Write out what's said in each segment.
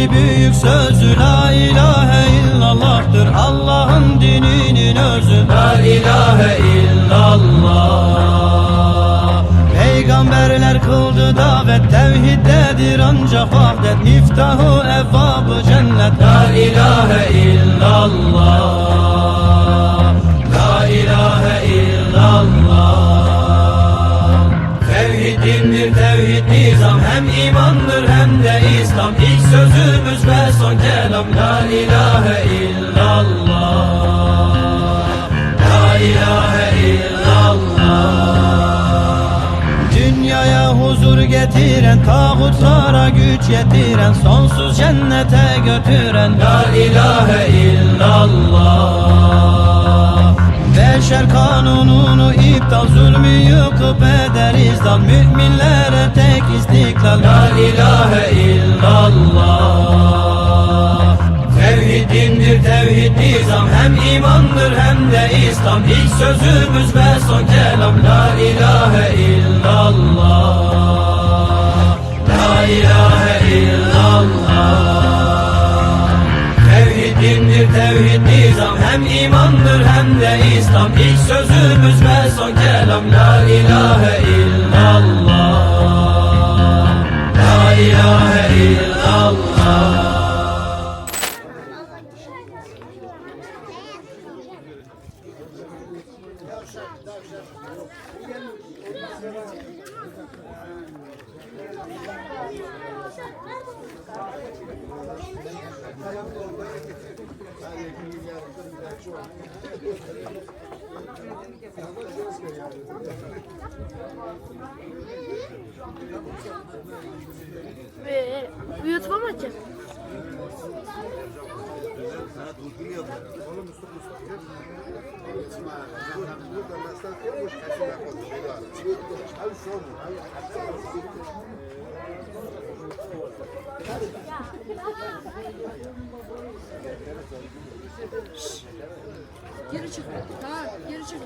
verdiği büyük sözü la ilahe illallah'tır. Allah'ın dininin özü la ilahe illallah. Peygamberler kıldı davet, tevhiddedir ancak vahdet. Miftahı evvabı cennet la ilahe illallah. La ilahe illallah. Tevhidindir tevhid nizam, hem imandır hem de İslam. İlk sözümüz ve son kelam la ilahe illallah. La ilahe illallah. Dünyaya huzur getiren, tağutlara güç yetiren, sonsuz cennete götüren la ilahe illallah. Beşer kanununu iptal, zulmü yıkıp eder izdal. Müminlere tek istiklal la ilahe illallah. Tevhidindir tevhid nizam, hem imandır hem de İslam. İlk sözümüz ve son kelam la ilahe illallah. La ilahe illallah. Tevhidindir tevhid nizam, hem imandır hem de İslam. İlk sözümüz ve son kelam la ilahe illallah. La ilahe illallah. YouTube'a mı açacağız? Geri çık. Tamam, geri çık.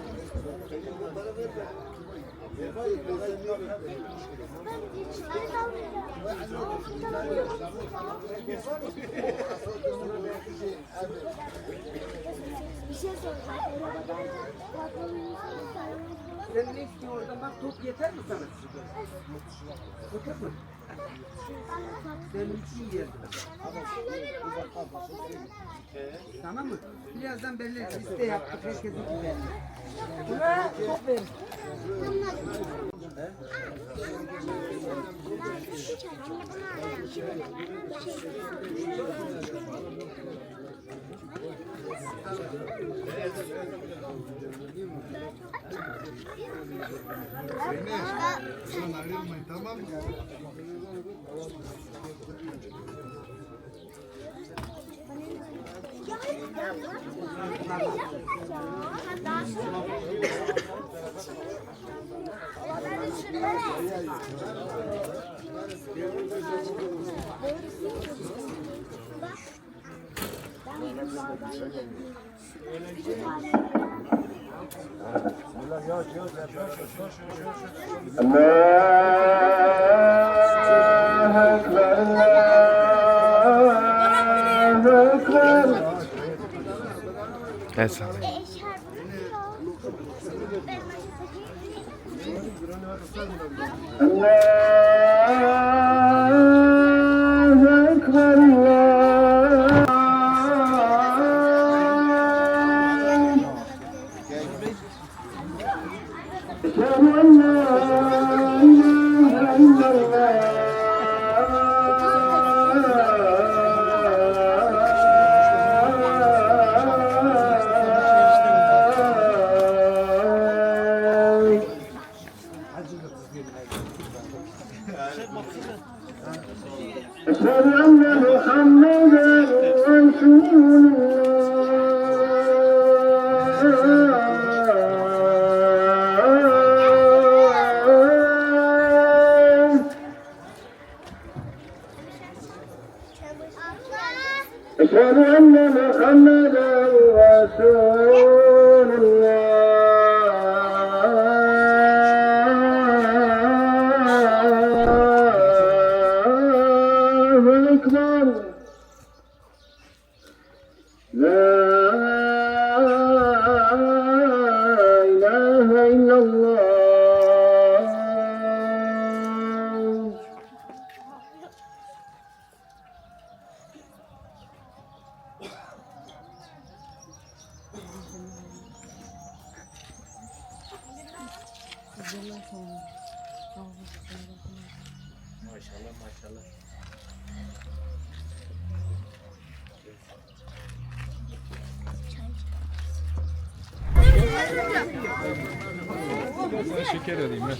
Bir şey soracağım. Sen ne istiyorsun oradan? Bak top yeter mi sana? Yeter mi? Senin için yer. Tamam mı? Birazdan belli liste yaptık. Herkesin gibi. Buna top verin. Sen ayrılmayın, tamam mı? Evet. Şey, Maşallah maşallah. Şeker alayım ben.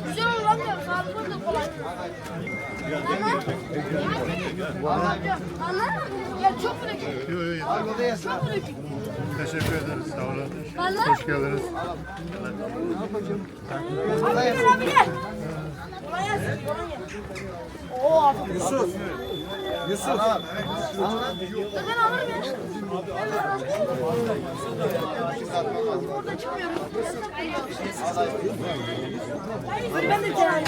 Güzel olamıyor. Sağlıklı da kolay. Anlar mı? Ya çok pratik. Çok pratik. Teşekkür ederiz. Sağ olun. Vallahi. Hoş geldiniz. Abi gel abi gel. Kolay gelsin. Oo abi. Yusuf. Yusuf. Ben alırım ya. Orada çıkmıyorum. Ben de kenarım.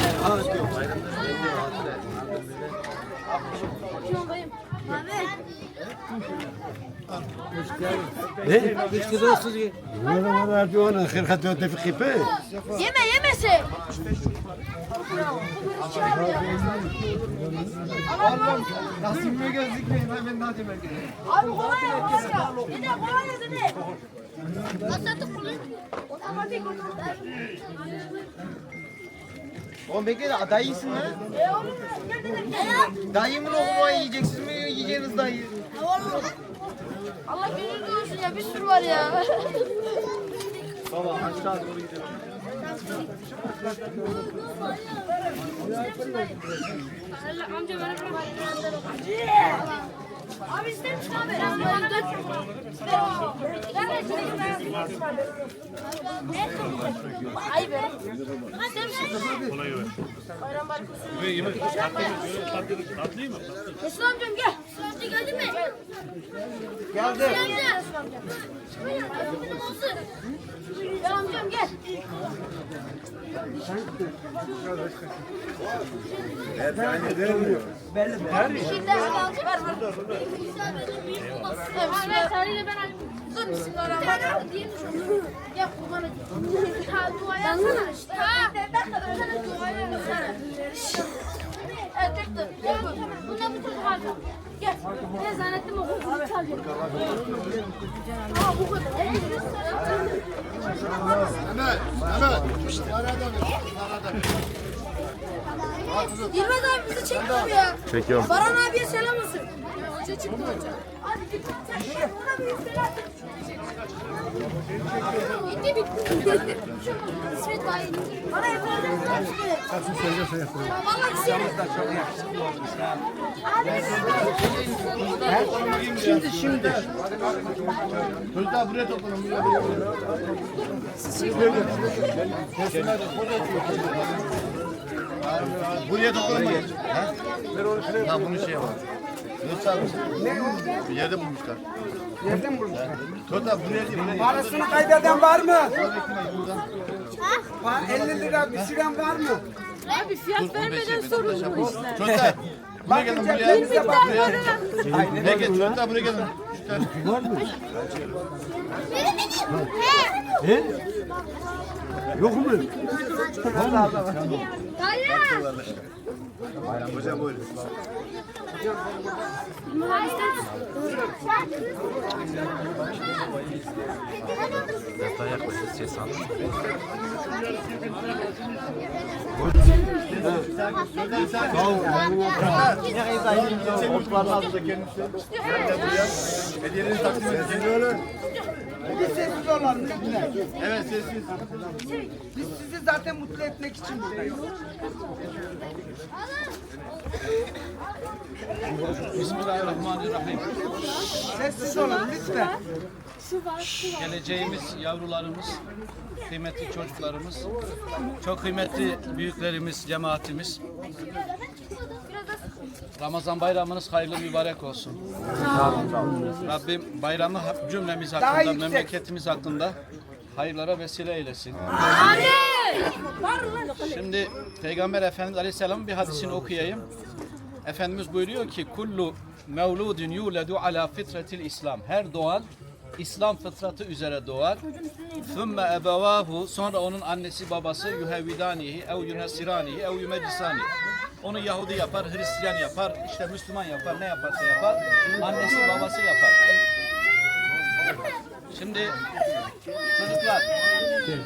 Yeme yemese. Nasıl mı gözükmeyin hemen ne demek? Abi kolay ya kolay ya. Dede kolay ya dede. Nasıl kolay? Otomatik. Oğlum bekle de dayı iyisin lan. Oğlum gel dede. Dayımın oğlu yiyeceksiniz mi yiyeceğiniz dayı? Allah gönül duyursun ya bir sürü var ya. Baba aşağı doğru gidelim. Amca bana bırak. Abi ister misin abi? Ben bana dök. Ay be. İster misin? Bayram barkası. Tatlıyı mı? Resul amcam gel. Amca geldi mi? Geldi. Resul amcam. Gel amcam gel. Şimdi alacak var mı? Dur bismillahirrahmanirrahim. Gel kurban edeyim. Ha duaya yazsana işte. Ha. Evet tek dur. Gel bu. Bundan bir çocuk alacağım. Gel. Ne zannettim o kokuyu çalacak. Ha bu kadar. Yılmaz abi bizi çekmiyor ya. Çekiyorum. Baran abiye selam olsun. Hoca çıktı hoca. Hadi git. Sen ona bir selam. Bitti bitti. İsmet dayı. Bana efendim selam söyle. Vallahi isterim. Şimdi. Çocuklar buraya toplanın. Buraya toplanın. Ha bunu şey yapalım. Bir yerde bulmuşlar. Nereden bulmuşlar? Çocuklar buraya değil. Buraya. Parasını kaybeden var mı? Var 50 lira bir süren var mı? Abi fiyat vermeden sorun bu işler. Çocuklar buraya gelin buraya. Buraya gelin çocuklar buraya gelin. Var mı? Yok mu? Hocam buyurun. Hediyeleri takdim edin. Bir sessiz olalım lütfen. Evet sessiz. Biz sizi zaten mutlu etmek için buradayız. Bismillahirrahmanirrahim. Sessiz olun lütfen. Geleceğimiz yavrularımız, kıymetli çocuklarımız, çok kıymetli büyüklerimiz, cemaatimiz. Ramazan bayramınız hayırlı mübarek olsun. Rabbim bayramı cümlemiz Daha hakkında, yüksek. memleketimiz hakkında hayırlara vesile eylesin. Şimdi Peygamber Efendimiz Aleyhisselam'ın bir hadisini okuyayım. Efendimiz buyuruyor ki kullu mevludun yuledu ala fitretil İslam. Her doğan İslam fıtratı üzere doğar. Thumme ebevahu, sonra onun annesi babası yuhevvidanihi ev yunasiranihi ev yumeccisanihi. Onu Yahudi yapar, Hristiyan yapar, işte Müslüman yapar, ne yaparsa yapar. Annesi babası yapar. Şimdi çocuklar,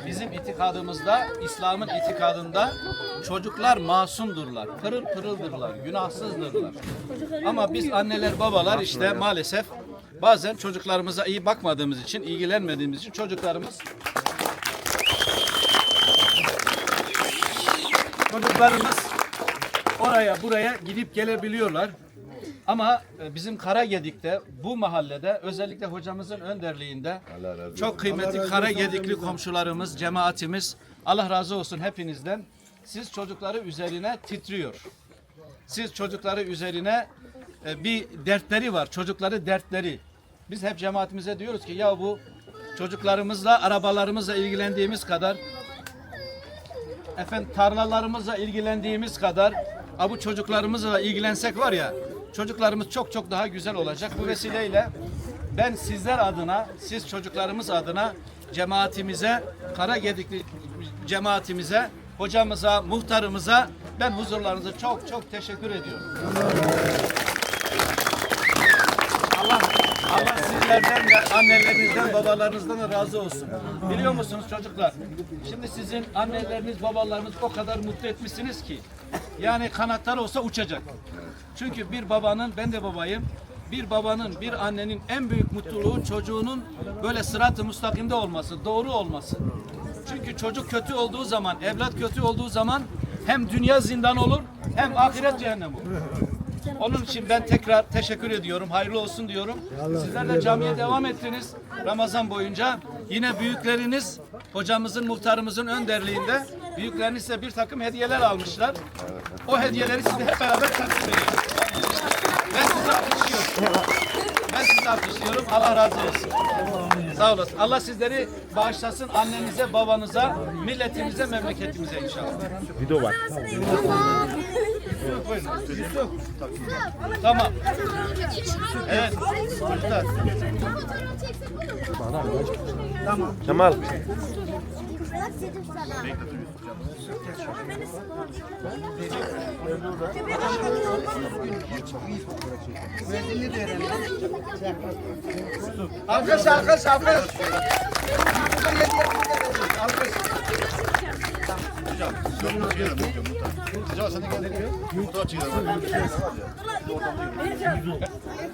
bizim itikadımızda, İslam'ın itikadında çocuklar masumdurlar, pırıl pırıldırlar, günahsızdırlar. Ama biz anneler, babalar işte maalesef bazen çocuklarımıza iyi bakmadığımız için, ilgilenmediğimiz için çocuklarımız oraya buraya gidip gelebiliyorlar. Ama bizim Karagedik'te, bu mahallede özellikle hocamızın önderliğinde çok kıymetli Karagedikli komşularımız, cemaatimiz, Allah razı olsun hepinizden. Siz çocukları üzerine titriyor. Siz çocukları üzerine bir dertleri var, çocukları dertleri. Biz hep cemaatimize diyoruz ki ya bu çocuklarımızla, arabalarımızla ilgilendiğimiz kadar, efendim tarlalarımızla ilgilendiğimiz kadar, bu çocuklarımızla ilgilensek var ya, çocuklarımız çok çok daha güzel olacak. Bu vesileyle ben sizler adına, siz çocuklarımız adına cemaatimize, Karagedikli cemaatimize, hocamıza, muhtarımıza ben huzurlarınıza çok çok teşekkür ediyorum. Allah sizlerden de, annelerinizden, babalarınızdan da razı olsun. Biliyor musunuz çocuklar? Şimdi sizin anneleriniz, babalarınız o kadar mutlu etmişsiniz ki, yani kanatlar olsa uçacak. Çünkü bir babanın, ben de babayım, bir babanın, bir annenin en büyük mutluluğu çocuğunun böyle sırat-ı müstakimde olması, doğru olması. Çünkü çocuk kötü olduğu zaman, evlat kötü olduğu zaman hem dünya zindan olur, hem ahiret cehennem olur. Onun için ben tekrar teşekkür ediyorum, hayırlı olsun diyorum. Sizler de camiye devam ettiniz Ramazan boyunca. Yine büyükleriniz, hocamızın, muhtarımızın önderliğinde büyükleriniz size bir takım hediyeler almışlar. O hediyeleri size hep beraber takdim ediyorum. Ben sizi alkışlıyorum. Ben sizi alkışlıyorum. Allah razı olsun. Sağ olasın. Allah sizleri bağışlasın annenize, babanıza, milletimize, memleketimize inşallah. Video var. Tamam. Evet. Çocuklar. Kemal. Alkış, alkış, alkış.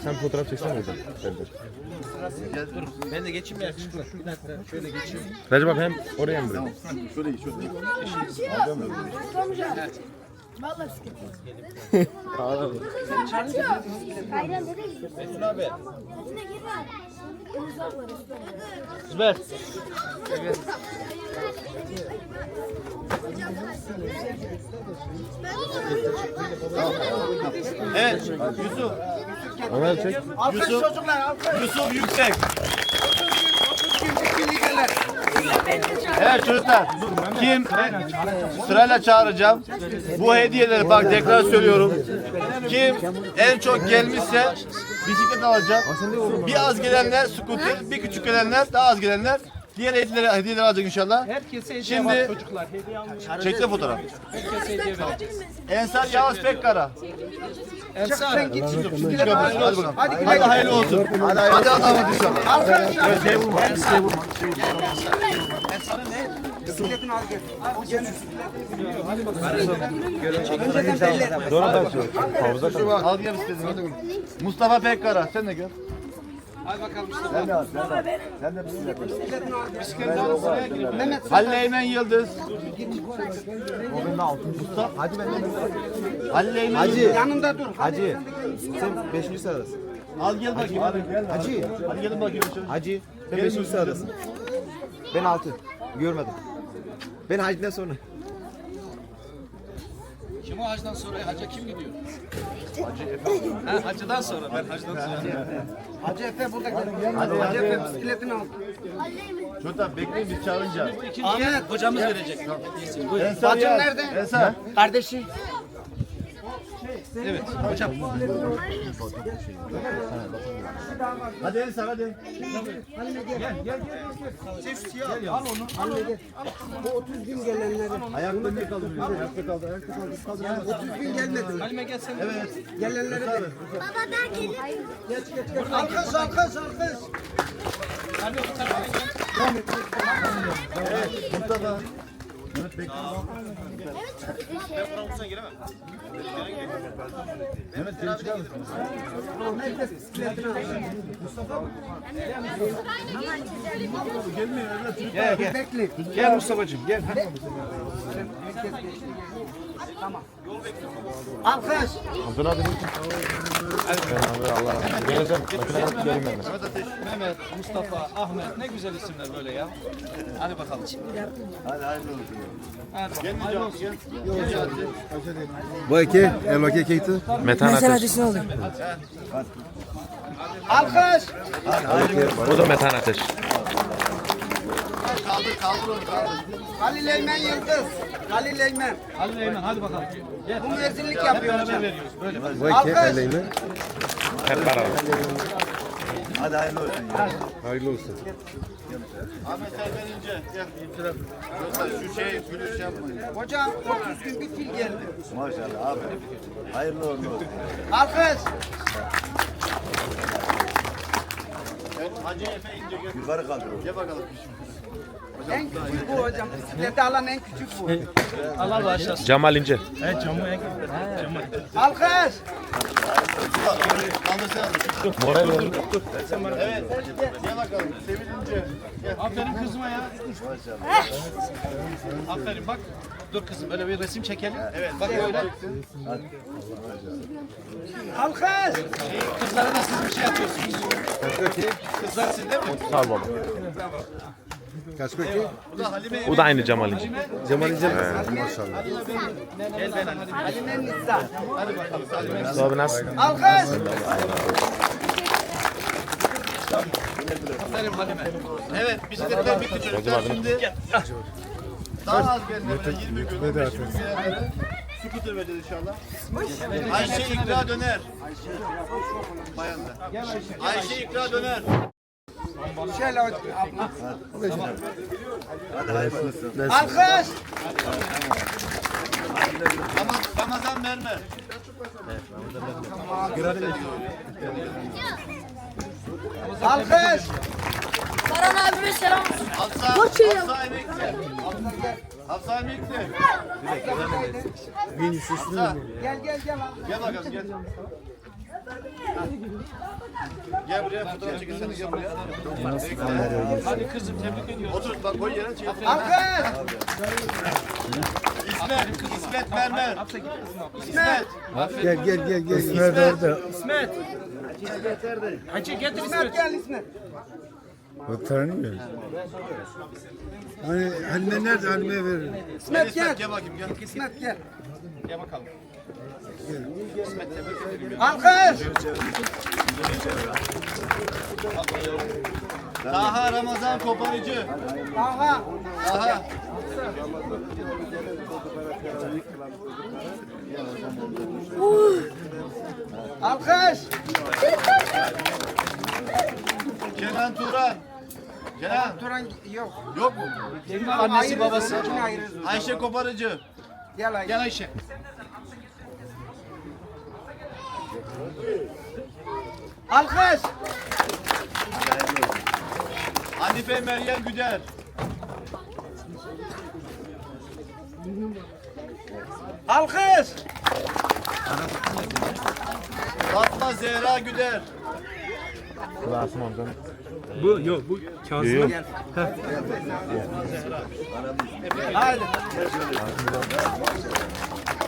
Sen fotoğraf çeksene hocam. Ben de geçeyim ya. Bir dakika. Şöyle geçeyim. Recep abi hem oraya mı buraya? Bayram nereye gidiyorsun? Metin abi. Yine gir var. Süper. Evet. Yusuf. Ömer çek. Alkış çocuklar, alkış. Yusuf Yüksek. 30 gün liderler. Evet çocuklar, kim sırayla çağıracağım. Bu hediyeleri bak tekrar söylüyorum. Kim en çok gelmişse bisiklet alacak. Bir az gelenler scooter, bir küçük gelenler, daha az gelenler diğer hediyeleri alacak inşallah. Herkese hediye Şimdi- var çocuklar. Hediye almış. Çekti fotoğraf. Herkese hediye verecek. Ensar Yavuz Pekkara. Ensar. Sen git. Hadi bakalım. Hadi Hadi hayırlı olsun. Hadi Allah'a inşallah. Bisikletini al gel. Önceden belli. Doğru da açıyor. Havuza kalk. Al gel bisikletini. Mustafa Pekkara sen de gel. Hadi bakalım Mustafa. Bisikletini al gel. Mehmet. Halil Eymen Yıldız. Hacı ben Halil Eymen Hacı. Yıldız. Yanımda dur. Hacı. Sen 5. sıradasın. Al gel bakayım. Hacı. Hadi gelin bakayım. Hacı. Sen 5. sıradasın. Ben 6. Görmedim. Ben hacdan sonra. Kim o hacdan sonra? Hacca kim gidiyor? Hacıdan sonra. Ben hacdan sonra. Hacı Efe burada gel. Hacı Efe bisikletini al. Çocuklar bekleyin biz çağırınca. İkinciye hocamız verecek. Ensar Bacın Yaz. nerede? Ensar. Kardeşi. Evet hocam. Hadi Ensar hadi. Al onu. Bu 30 bin gelenleri. Ayakta ne kaldı? Ayakta kaldı. 30 bin gelmedi. Halime gel sen. Evet. Gelenleri de. Baba ben gelip Geç. Alkış. Halime bu tarafa. Mustafa. Mehmet geri çıkar mısın? Herkes bisikletini alsın. Gelmiyor evlat. Gel gel. Bekle. Gel Mustafa'cığım gel. Alkış. Mehmet, Mustafa, Ahmet ne güzel isimler böyle ya. Hadi bakalım. Hadi hayırlı olsun. Hadi bakalım. Gelmeyeceğim. Hayırlı olsun. Bu iki, Eloke Keyti. Alkış. Bu da Metan Ateş. Kaldır onu kaldır. Halil Eymen Yıldız. Halil Eymen. Halil Eymen hadi bakalım. Gel. Bu müezzinlik Hep yapıyor beraber hocam. veriyoruz. Böyle. Bu iki, Alkış. Eleyme. Hep beraber. Hadi hayırlı olsun. Hayırlı olsun. Ahmet Serkan İnce. Gel. Yoksa şu şey gülüş yapmayın. Hocam 30 gün bir fil geldi. Maşallah abi. Hayırlı olsun. Alkış. Hacı Efe İnce gel. Yukarı kaldır. Gel bakalım. En küçük bu hocam. Bisikleti alan en küçük bu. Allah bağışlasın. Cemal İnce. Alkış. Kaldırsana. Moral ver. Evet. Gel bakalım. Sevil İnce. Gel. Aferin kızıma ya. Aferin bak. Dur kızım öyle bir resim çekelim. Evet bak öyle. Alkış. Kızlara da siz bir şey yapıyorsunuz. Kızlar sizde mi? Sağ ol baba. Kaç peki? Bu da Halime Bu da aynı Cemal İnce. Cemal İnce. Maşallah. Gel ben Halime. Halime'nin Nisa. Hadi bakalım. Halime. Abi nasılsın? Alkış. Aferin Halime. Evet, bisikletler bitti çocuklar şimdi. Daha az geldi. 20 gün, 15 gün geldi. Scooter vereceğiz inşallah. Ayşe İkra döner. Bayanlar. Ayşe İkra döner. Şöyle hocam. Hadi hayırlı olsun. Alkış. Ramazan Mermer. Alkış. Baran abime selam olsun. Hafsa Emekli. Hafsa Emekli. Gel. Gel bakalım gel. Gel buraya fotoğraf çekilsene gel buraya. Hadi kızım tebrik ediyorum. Otur bak koy yere çek. Alkış. İsmet Mermer. İsmet. Gel. İsmet orada. Hacı getir İsmet gel İsmet. O tanımıyor. Hani nerede Halime verir? İsmet gel. Gel bakayım gel. İsmet gel. Gel bakalım. Alkış. Taha Ramazan Koparıcı. Aha. Taha. Alkış. Kenan Turan. Kenan. Turan yok. Yok mu? Annesi babası. İkini ayırırız. Ayşe Koparıcı. Gel Ayşe. Gel Ayşe. Alkış. Hanife Meryem Güder. Alkış. Fatma Zehra Güder. Klasım amcam. Hadi.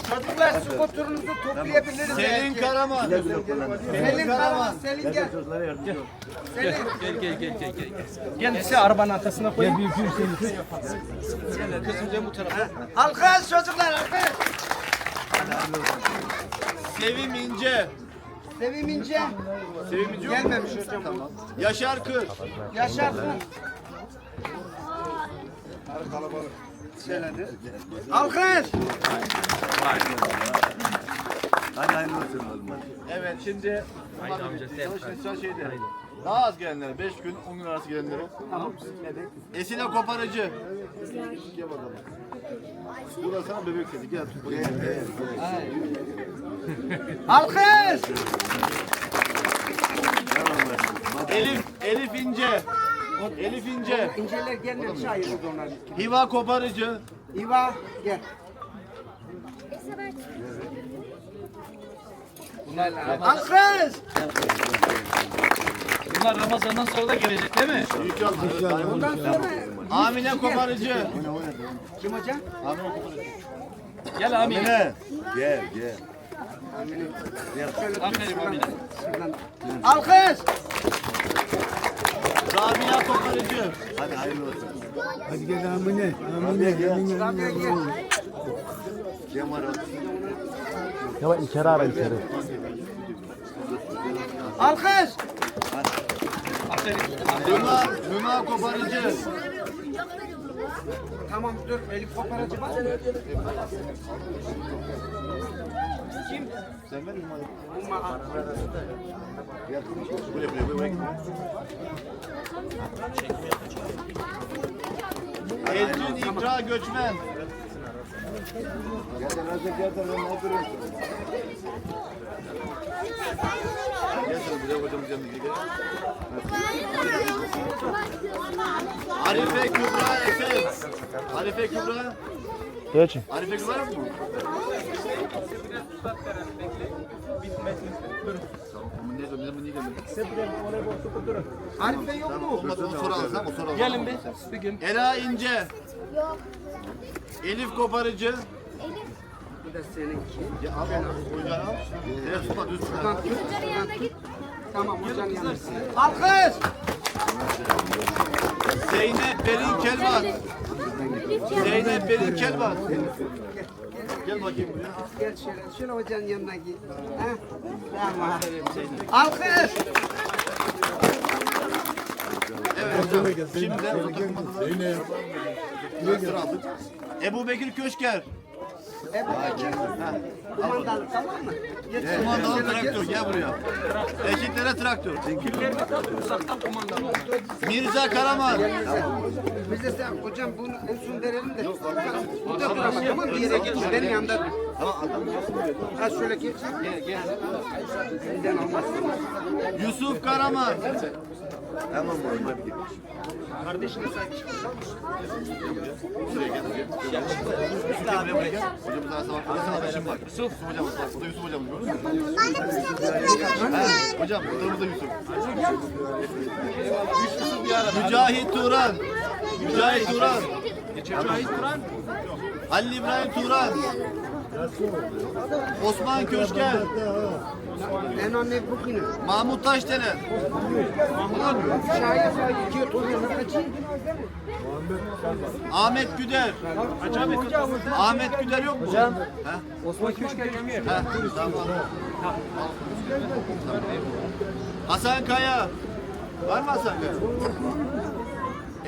Çocuklar skuturunuzu toplayabiliriz. Selin Karaman. Selin Karaman. Selin gel. Selin. Gel. Gel size arabanın arkasına koy. Gel bir kızım dön bu tarafa. Alkış çocuklar alkış. Sevim İnce. Sevim İnce. Sevim İnce yok mu? Gelmemiş hocam. Tamam. Yaşar Kır. Yaşar Kır. Alkış. Hadi hayırlı olsun oğlum. Evet şimdi çalışma şeyde. Daha az gelenlere 5 gün 10 gün arası gelenlere. Tamam. Evet. Esile koparıcı. Gel bakalım. Bu da sana bebek dedi. Gel. Alkış. Elif ince. Elif ince. İnceler gelmedi. Şairimiz onlar. Hiva koparıcı. İva gel. Alkış. Bunlar Ramazan'dan sonra da gelecek değil mi? Ondan sonra Amine koparıcı. kim hocam? Gel Amine. Gel gel. Aferin Amine. Alkış. Rabia koparıcı. Hadi hayırlı olsun. Hadi gel amine. Rabia gel. Rabia gel. Gel var oğlum. Ya içeri ara içeri. Alkış. Aferin. Hüma koparıcı. Tamam dur. Elif koparacı var. Kim? Sen ver Hüma. Umma. Gel. Buraya. Elcin İkra Göçmen. Gel sen Razak gel sen ne yapıyorsun? Gel sen buraya hocamız yanına gel. Arife Kübra Efes. Arife Kübra. Geç. Arife Kübra yok mu? Arife yok mu? Olmaz onu sonra alsam o sonra alsam. Gelin bir. Ela İnce. Yok. Elif Koparıcı. Bu da seninki. Ya al oyuncağını al. Evet tutma düz tut. Hocanın yanına git. Tamam hocanın yanına. Alkış. Zeynep Pelin Kelvan. Zeynep Pelin Kelvan. Gel bakayım buraya. Gel şöyle hocanın yanına git. Ha? Tamam. Alkış. Evet hocam. Şimdi de sıra aldık. Ebu Bekir Köşker. Kumandan tamam mı? Geç şöyle. Kumandalı traktör gel buraya. Eşitlere traktör. Mirza Karaman. Biz de sen hocam bunu en son verelim de. Burada dur ama tamam mı? Bir yere geç. Benim yanımda dur. Ha şöyle geç. Gel. Bizden olmaz. Yusuf Karaman. Tamam oğlum hadi git. Kardeşine sahip çık. Buraya gel. Hocamız daha sabah sana şimdi bak. Yusuf hocamız bak. Bu da Yusuf hocamız gördün mü? Hocam bu da Yusuf. Mücahit Turan. Mücahit Turan. Halil İbrahim Turan. Osman Köşker. En önemli bugünü. Mahmut Taşdelen. Şahit sahibi iki oturuyor. Ahmet Güder. Ahmet Güder yok mu? Hocam. Osman Köşker gelmiyor. Tamam. Hasan Kaya. Var mı Hasan Kaya?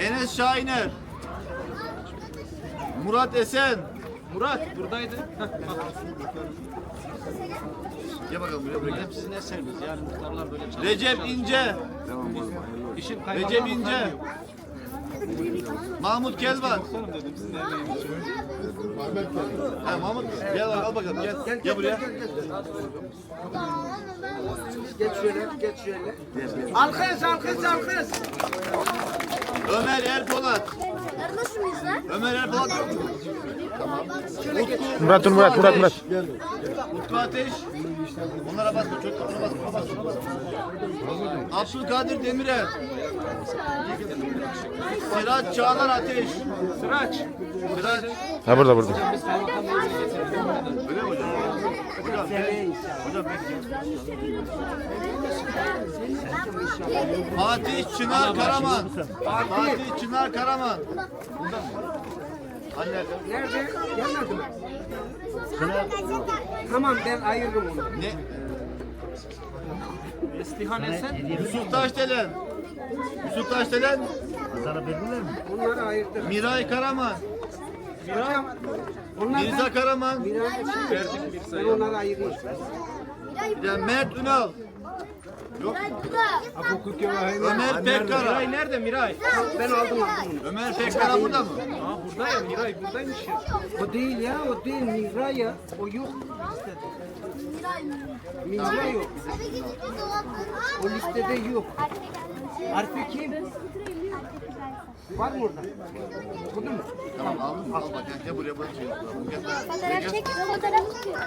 Enes Şahiner. Murat Esen. Murat buradaydı. Gel bakalım buraya gel. Sizin eseriniz yani muhtarlar böyle çalışıyor. Recep İnce. İşin Recep İnce. Mahmut Kelvan. Ha, Mahmut gel al bakalım gel. Gel buraya. Geç şöyle, geç şöyle. Alkış. Ömer Erpolat. Nasıl mıyız lan? Ömer Erpolat yok mu? Murat dur Murat. Utku Ateş. Onlara basma çocuklar. Ona basma. Abdülkadir Demirel. Sıraç Çağlar Ateş. Sıraç. Ha burada. Öyle mi hocam? Hocam Fatih Çınar Karaman. Fatih Çınar Karaman. Anne Nerede? Gelmedi mi? Tamam ben ayırırım onu. ne? İstihan Esen. Yusuf Taşdelen. Onları ayırdım. Miray Karaman. Hocam, onlar Mirza Karaman, ben onları ayırayım. bir de Mert Ünal, Ömer Pekkara. Nerede Miray? Ben aldım onu. Ömer Pekkara burada mı? Burada ya Miray buradaymış ya. O değil ya, o değil Miray ya. O yok. Miray yok. O listede yok. Harfi kim? Var mı orada? Burada mı? Tamam aldın mı? Al bak gel buraya bırak. Gel. Fotoğraf çek, fotoğraf tutuyor.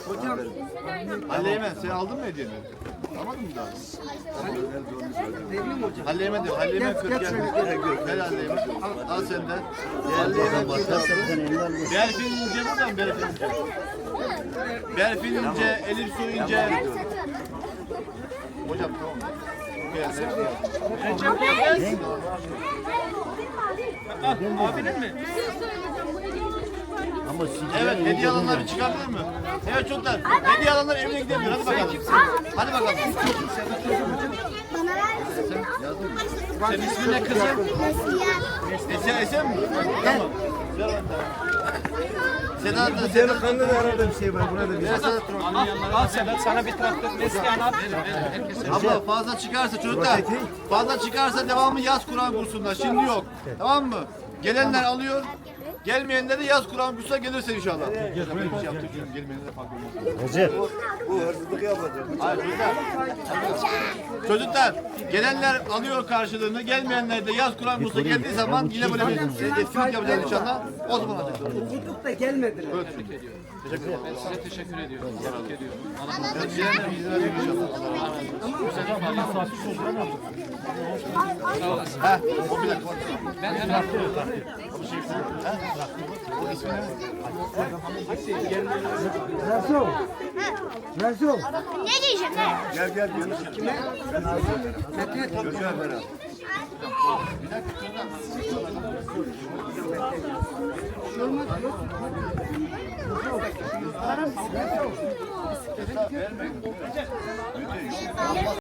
Hocam, Halleymen sen aldın mı hediyeni? Almadın mı daha? vereyim mi hocam? Halleymen diyor. Halleymen 40 gel. Gel Halleymen. Al sen de. Halleymen Berfin İnce buradan Berfin İnce. Berfin İnce, Elif Su İnce. Hocam tamam. Abinin mi? Evet, hediye alanlar bir çıkabilir mi? Evet çocuklar, hediye alanlar evine gidebilir. Hadi bakalım. Hadi bakalım. Senin ismin ne kızım? Esen mi? Tamam. Sedat da Senin kanında da arada bir şey var. Buna da bir Al Sedat sana bir traktör Neslihan al. Abla fazla çıkarsa çocuklar, fazla çıkarsa devamı yaz Kur'an kursunda. Şimdi yok. Tamam mı? Gelenler alıyor. Gelmeyenler de yaz Kur'an kursuna gelirse inşallah. Gelmeyenler farklı olmaz. Bu hırsızlık yapacak. Hayır, çocuklar, gelenler alıyor karşılığını, gelmeyenler de yaz Kur'an kursuna geldiği zaman yine böyle bir etkinlik yapacağız inşallah. O zaman olacak. Okuduk da gelmediler. Ben size teşekkür ediyorum. Tebrik ediyorum. Gelenler izin veriyor inşallah. Ha, o bir dakika. Ben hemen Ne diyeceğim ne? Gel gel gel. Çocuğa beraber.